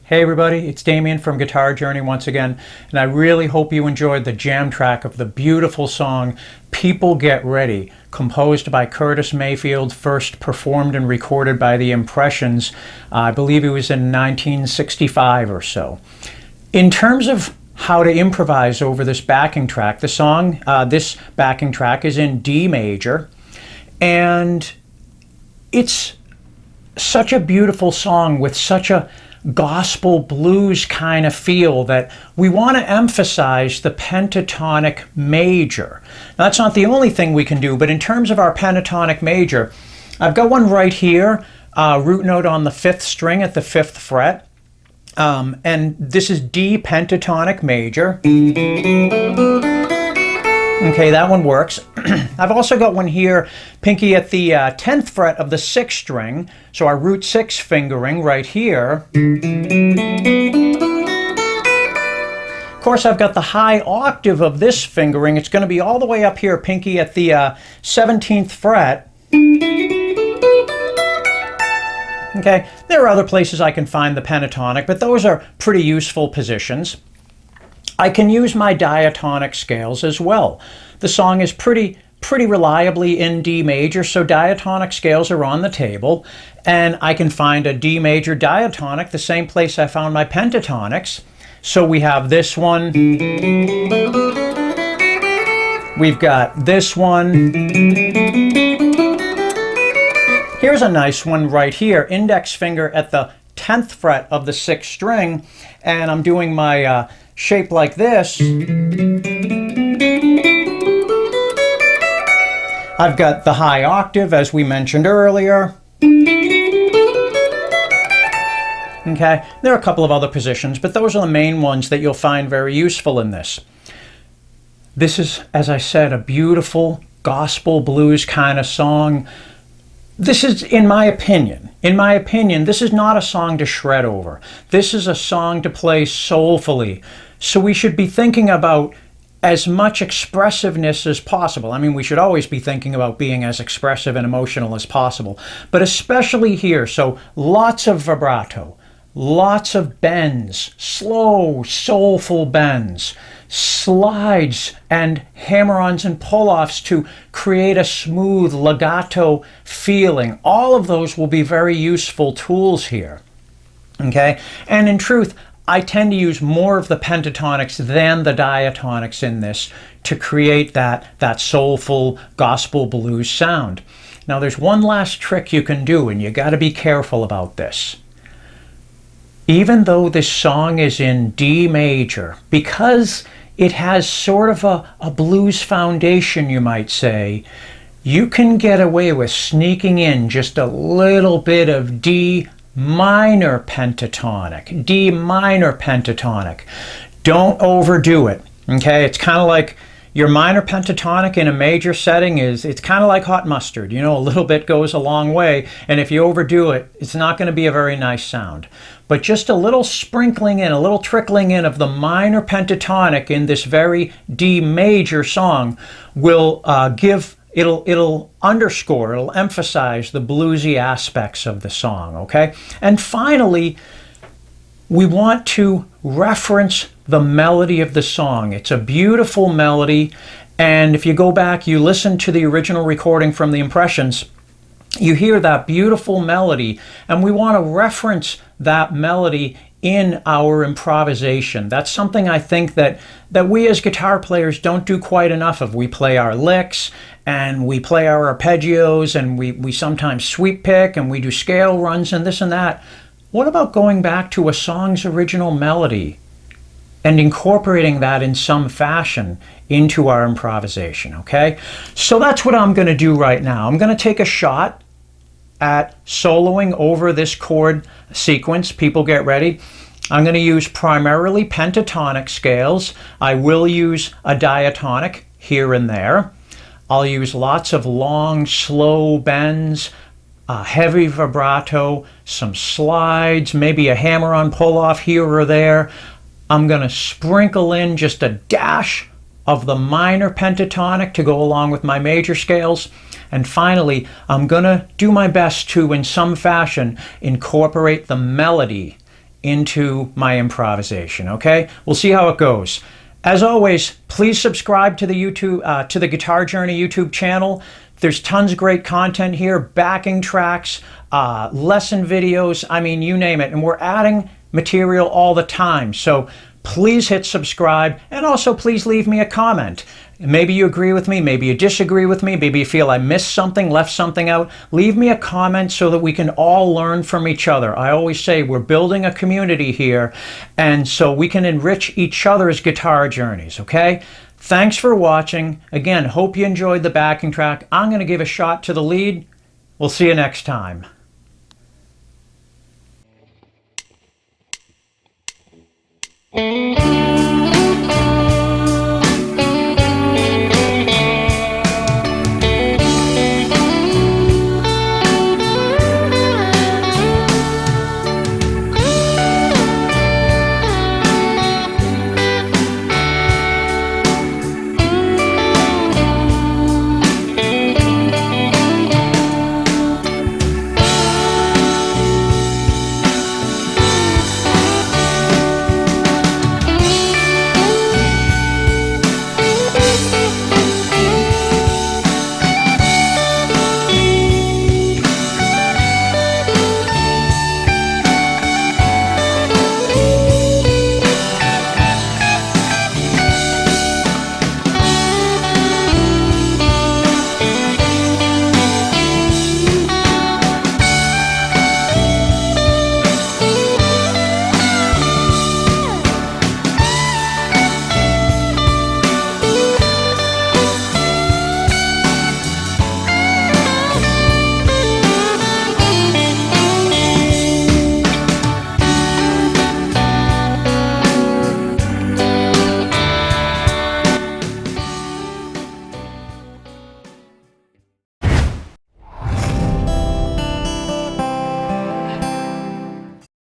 Hey everybody, it's Damien from Guitar Journey once again, and I really hope you enjoyed the jam track of the beautiful song People Get Ready, composed by Curtis Mayfield, first performed and recorded by the Impressions. I believe it was in 1965 or so. In terms of how to improvise over this backing track, the song, this backing track is in D major, and it's such a beautiful song with such a gospel blues kind of feel that we want to emphasize the pentatonic major. Now, that's not the only thing we can do, but in terms of our pentatonic major, I've got one right here, root note on the 5th string at the 5th fret, and this is D pentatonic major. Okay, that one works. I've also got one here, pinky at the 10th fret of the 6th string, so our root 6 fingering right here. Of course, I've got the high octave of this fingering. It's going to be all the way up here, pinky at the 17th fret. Okay, there are other places I can find the pentatonic, but those are pretty useful positions. I can use my diatonic scales as well. The song is pretty reliably in D major, so diatonic scales are on the table, and I can find a D major diatonic the same place I found my pentatonics. So we have this one, we've got this one. Here's a nice one right here, index finger at the 10th fret of the 6th string, and I'm doing my shape like this. I've got the high octave, as we mentioned earlier. Okay, there are a couple of other positions, but those are the main ones that you'll find very useful in this. This is, as I said, a beautiful gospel blues kind of song. This is, in my opinion, this is not a song to shred over. This is a song to play soulfully. So we should be thinking about as much expressiveness as possible. I mean, we should always be thinking about being as expressive and emotional as possible, but especially here. So lots of vibrato, lots of bends, slow, soulful bends, slides and hammer-ons and pull-offs to create a smooth legato feeling. All of those will be very useful tools here. Okay, and in truth, I tend to use more of the pentatonics than the diatonics in this to create that soulful gospel blues sound. Now there's one last trick you can do, and you got to be careful about this. Even though this song is in D major, because it has sort of a blues foundation, you might say, you can get away with sneaking in just a little bit of D minor pentatonic, D minor pentatonic. Don't overdo it, okay? It's kind of like your minor pentatonic in a major setting it's kind of like hot mustard. You know, a little bit goes a long way, and if you overdo it, it's not going to be a very nice sound. But just a little sprinkling in, a little trickling in of the minor pentatonic in this very D major song will It'll underscore, it'll emphasize the bluesy aspects of the song, okay? And finally, we want to reference the melody of the song. It's a beautiful melody, and if you go back, you listen to the original recording from the Impressions, you hear that beautiful melody, and we want to reference that melody in our improvisation. That's something I think that we as guitar players don't do quite enough of. We play our licks and we play our arpeggios and we sometimes sweep pick and we do scale runs and this and that. What about going back to a song's original melody and incorporating that in some fashion into our improvisation, okay? So that's what I'm going to do right now. I'm going to take a shot at soloing over this chord sequence. People get ready. I'm going to use primarily pentatonic scales. I will use a diatonic here and there. I'll use lots of long, slow bends, heavy vibrato, some slides, maybe a hammer-on pull-off here or there. I'm going to sprinkle in just a dash of the minor pentatonic to go along with my major scales. And finally, I'm going to do my best to, in some fashion, incorporate the melody into my improvisation, okay? We'll see how it goes. As always, please subscribe to the to the Guitar Journey YouTube channel. There's tons of great content here, backing tracks, lesson videos, I mean, you name it. And we're adding material all the time. So please hit subscribe, and also please leave me a comment. Maybe you agree with me, maybe you disagree with me, maybe you feel I missed something, left something out. Leave me a comment so that we can all learn from each other. I always say we're building a community here, and so we can enrich each other's guitar journeys, okay? Thanks for watching. Again, hope you enjoyed the backing track. I'm going to give a shot to the lead. We'll see you next time. Thank you.